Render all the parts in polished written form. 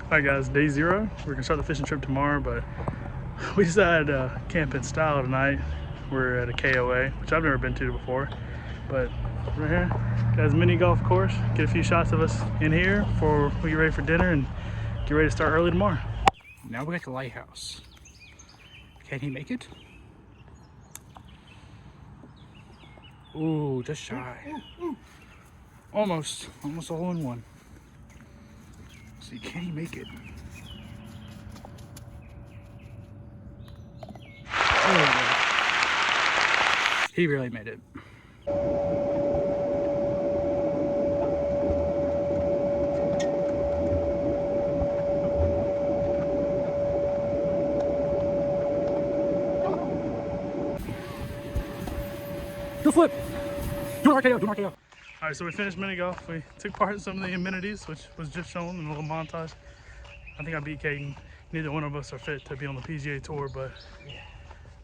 Alright guys, day 0. We're gonna start the fishing trip tomorrow, but we decided to camp in style tonight. We're at a KOA, which I've never been to before, but right here, got a mini golf course. Get a few shots of us in here before we get ready for dinner and get ready to start early tomorrow. Now we're at the lighthouse. Can he make it? Ooh, just shy. Almost a hole in one. See, can he make it? Oh, he really made it. Do a flip. Do an RKO. Do an RKO. Alright, so we finished mini golf. We took part in some of the amenities, which was just shown in a little montage. I think I beat Caden. Neither one of us are fit to be on the PGA Tour, but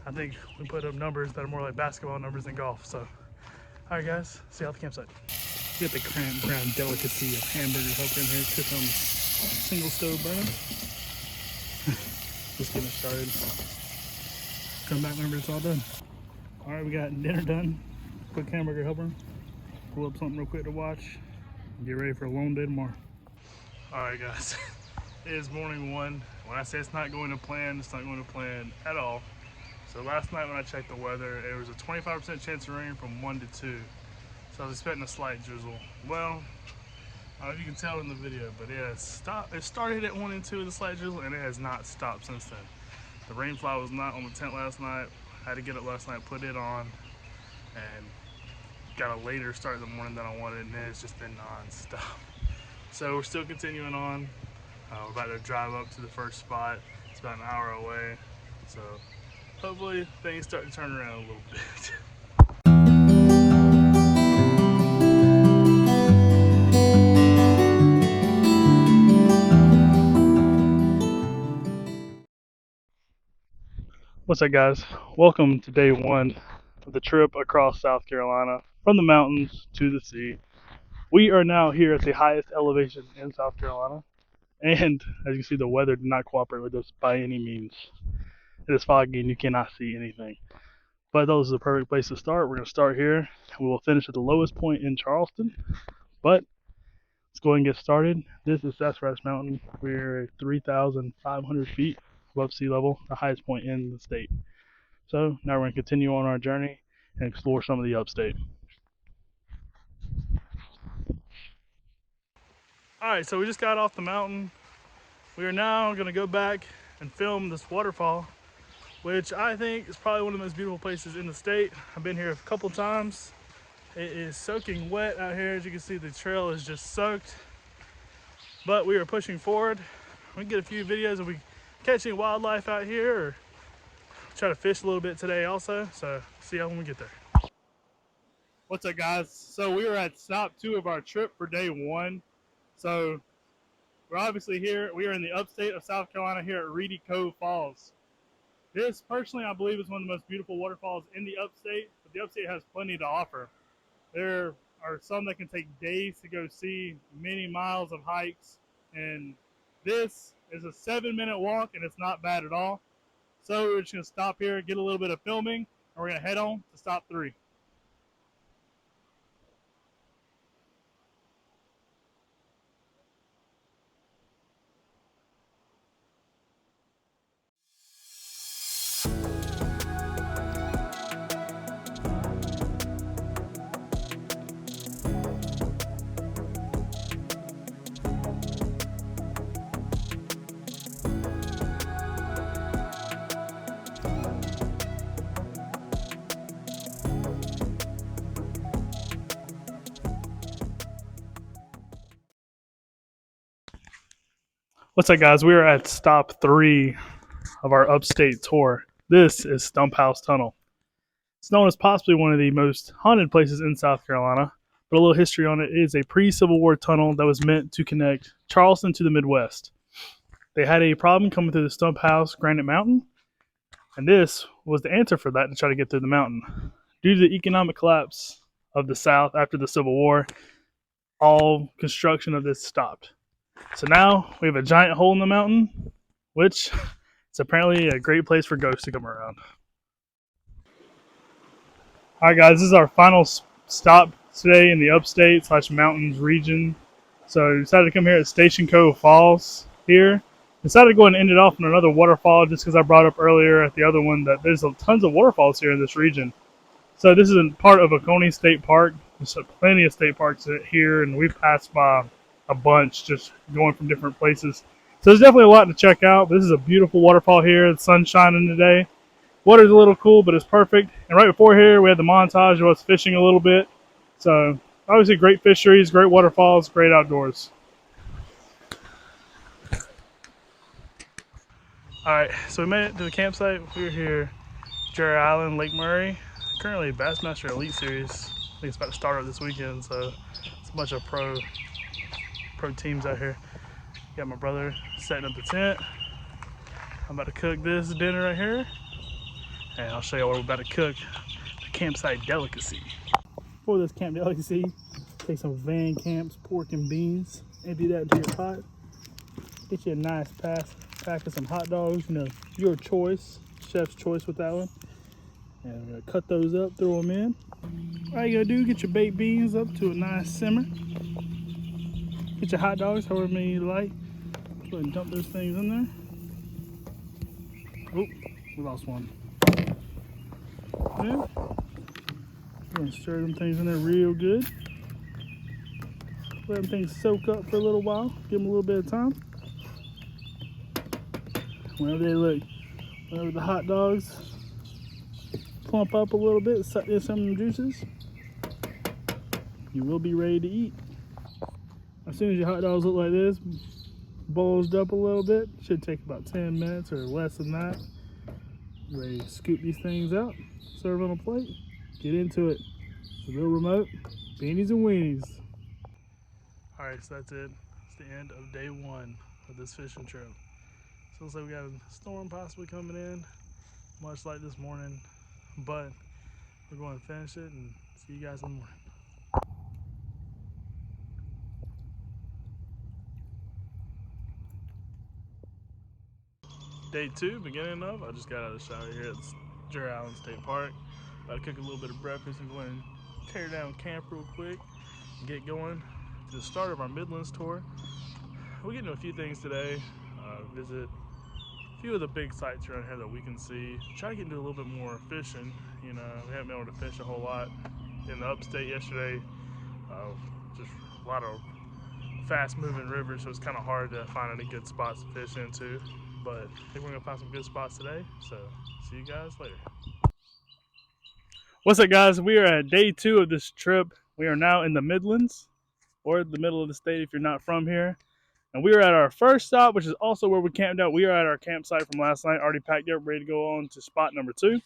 I think we put up numbers that are more like basketball numbers than golf. So, alright guys, see you at the campsite. We got the crown delicacy of hamburger helper in here, cooked on single stove burner. Just getting it started. Come back whenever it's all done. Alright, we got dinner done. Quick hamburger helper. Pull up something real quick to watch. Get ready for a long day tomorrow. Alright guys, it is morning 1. When I say it's not going to plan, it's not going to plan at all. So last night when I checked the weather, there was a 25% chance of rain from 1 to 2. So I was expecting a slight drizzle. Well, I don't know if you can tell in the video, but it has stopped. It started at 1 and 2 with a slight drizzle, and it has not stopped since then. The rain fly was not on the tent last night. I had to get up last night, put it on, and got a later start in the morning than I wanted, and it's just been non-stop. So we're still continuing on. We're about to drive up to the first spot. It's about an hour away. So hopefully things start to turn around a little bit. What's up guys? Welcome to day 1 of the trip across South Carolina, from the mountains to the sea. We are now here at the highest elevation in South Carolina, and as you can see, the weather did not cooperate with us by any means. It is foggy and you cannot see anything. But that was the perfect place to start. We're going to start here. We will finish at the lowest point in Charleston, but let's go ahead and get started. This is Sassafras Mountain. We're at 3,500 feet above sea level, the highest point in the state. So now we're going to continue on our journey and explore some of the upstate. Alright, so we just got off the mountain. We are now going to go back and film this waterfall, which I think is probably one of the most beautiful places in the state. I've been here a couple times. It is soaking wet out here. As you can see, the trail is just soaked. But we are pushing forward. We can get a few videos of we catch any wildlife out here, or try to fish a little bit today also. So see y'all when we get there. What's up guys? So we are at stop 2 of our trip for day 1. So we're obviously here. We are in the upstate of South Carolina here at Reedy Cove Falls. This personally I believe is one of the most beautiful waterfalls in the upstate, but the upstate has plenty to offer. There are some that can take days to go see, many miles of hikes, and this is a 7-minute walk and it's not bad at all. So we're just going to stop here, get a little bit of filming, and we're going to head on to stop 3. What's up guys, we are at stop 3 of our upstate tour. This is Stump House Tunnel. It's known as possibly one of the most haunted places in South Carolina, but a little history on it. It is a pre-Civil War tunnel that was meant to connect Charleston to the Midwest. They had a problem coming through the Stump House Granite Mountain, and this was the answer for that to try to get through the mountain. Due to the economic collapse of the South after the Civil War, all construction of this stopped. So now we have a giant hole in the mountain, which is apparently a great place for ghosts to come around. All right, guys, this is our final stop today in the Upstate / Mountains region. So we decided to come here at Station Cove Falls here. Decided to go and end it off in another waterfall just because I brought up earlier at the other one that there's tons of waterfalls here in this region. So this is a part of Oconee State Park. There's plenty of state parks here, and we've passed by a bunch just going from different places. So there's definitely a lot to check out. But this is a beautiful waterfall here. The sun's shining today. Water's a little cool, but it's perfect. And right before here, we had the montage of us fishing a little bit. So obviously great fisheries, great waterfalls, great outdoors. All right, so we made it to the campsite. We're here, Jerry Island, Lake Murray. Currently Bassmaster Elite Series. I think it's about to start up this weekend, so it's a bunch of pro teams out here. Got my brother setting up the tent. I'm about to cook this dinner right here, and I'll show you what we're about to cook. The campsite delicacy. For this camp delicacy, take some Van Camp's pork and beans, empty that into your pot. Get you a nice pack of some hot dogs, your choice, chef's choice with that one. And we're gonna cut those up, throw them in. All you gotta do, get your baked beans up to a nice simmer. Get your hot dogs, however many you like. Go ahead and dump those things in there. Oh, we lost one. Yeah. We're gonna stir them things in there real good. Let them things soak up for a little while. Give them a little bit of time. Whenever the hot dogs plump up a little bit, suck in some of the juices, you will be ready to eat. As soon as your hot dogs look like this, bulged up a little bit, should take about 10 minutes or less than that. Ready to scoop these things out, serve on a plate, get into it. The real remote, beanies and weenies. All right, so that's it. It's the end of day one of this fishing trip. So looks like we got a storm possibly coming in, much like this morning, but we're going to finish it and see you guys in the morning. Day two, beginning of, I just got out of the shower here at Jerry Island State Park. About to cook a little bit of breakfast and go ahead and tear down camp real quick and get going to the start of our Midlands tour. We'll get into a few things today, visit a few of the big sites around here that we can see. Try to get into a little bit more fishing. We haven't been able to fish a whole lot in the Upstate yesterday. Just a lot of fast moving rivers, so it's kind of hard to find any good spots to fish into. But I think we're gonna find some good spots today. So see you guys later. What's up, guys? We are at day two of this trip. We are now in the Midlands, or the middle of the state if you're not from here. And we are at our first stop, which is also where we camped out. We are at our campsite from last night, already packed up, ready to go on to spot number 2.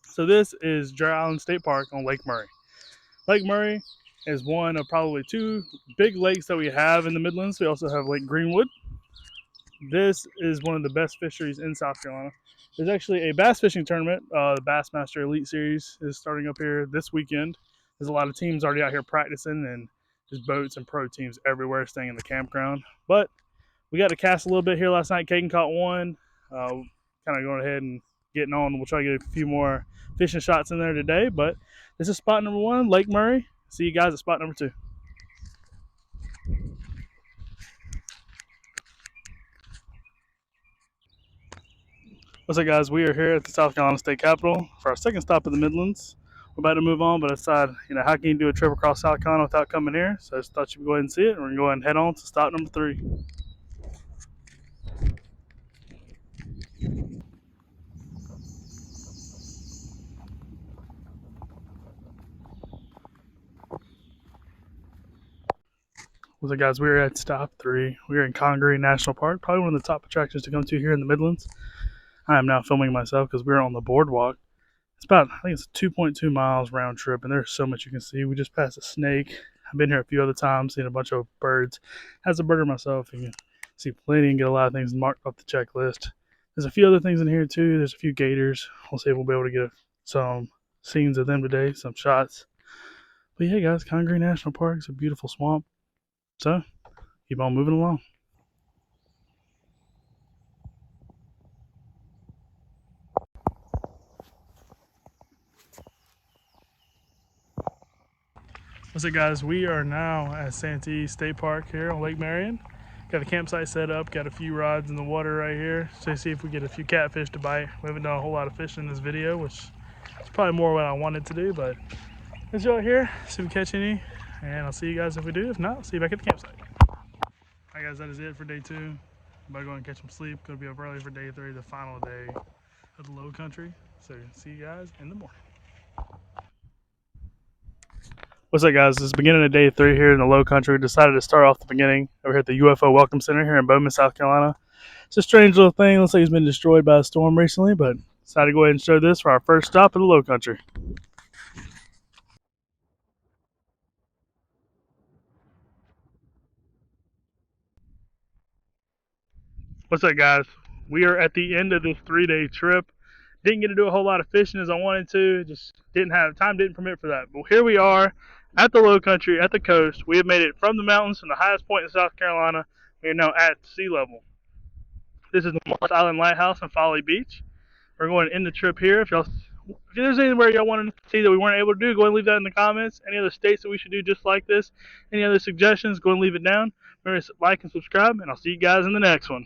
So this is Jerry Island State Park on Lake Murray. Lake Murray is one of probably 2 big lakes that we have in the Midlands. We also have Lake Greenwood. This is one of the best fisheries in South Carolina. There's actually a bass fishing tournament. The Bassmaster Elite Series is starting up here this weekend. There's a lot of teams already out here practicing, and there's boats and pro teams everywhere staying in the campground. But we got to cast a little bit here last night. Caden caught one. Kind of going ahead and getting on. We'll try to get a few more fishing shots in there today. But this is spot number 1, Lake Murray. See you guys at spot number 2. What's up, guys? We are here at the South Carolina State Capitol for our second stop in the Midlands. We're about to move on, but I decided, how can you do a trip across South Carolina without coming here? So I just thought you'd go ahead and see it, and we're going to go ahead and head on to stop number 3. What's up, guys? We are at stop 3. We are in Congaree National Park, probably one of the top attractions to come to here in the Midlands. I am now filming myself because we're on the boardwalk. It's about, I think it's 2.2 miles round trip, and there's so much you can see. We just passed a snake. I've been here a few other times, seen a bunch of birds. As a birder myself, you can see plenty and get a lot of things marked off the checklist. There's a few other things in here too. There's a few gators. We'll see if we'll be able to get some scenes of them today, some shots. But yeah, guys, Congaree National Park is a beautiful swamp. So keep on moving along. What's up, guys? We are now at Santee State Park here on Lake Marion. Got a campsite set up, got a few rods in the water right here to see if we get a few catfish to bite. We haven't done a whole lot of fishing in this video, which is probably more what I wanted to do, but let's go out here, see if we catch any, and I'll see you guys if we do. If not, I'll see you back at the campsite. All right, guys, that is it for day 2. I'm about to go and catch some sleep. Gonna be up early for day 3, the final day of the low country. So see you guys in the morning. What's up, guys? This is beginning of day 3 here in the low country. Decided to start off the beginning over here at the UFO Welcome Center here in Bowman, South Carolina. It's a strange little thing. Looks like it's been destroyed by a storm recently, but decided to go ahead and show this for our first stop in the low country. What's up, guys? We are at the end of this 3-day trip. Didn't get to do a whole lot of fishing as I wanted to. Just didn't have time, didn't permit for that. But here we are at the low country, at the coast. We have made it from the mountains, from the highest point in South Carolina. We are now at sea level. This is the Morris Island Lighthouse and Folly Beach. We're going to end the trip here. If there's anywhere y'all want to see that we weren't able to do, go ahead and leave that in the comments. Any other states that we should do just like this, any other suggestions, go ahead and leave it down. Remember to like and subscribe, and I'll see you guys in the next one.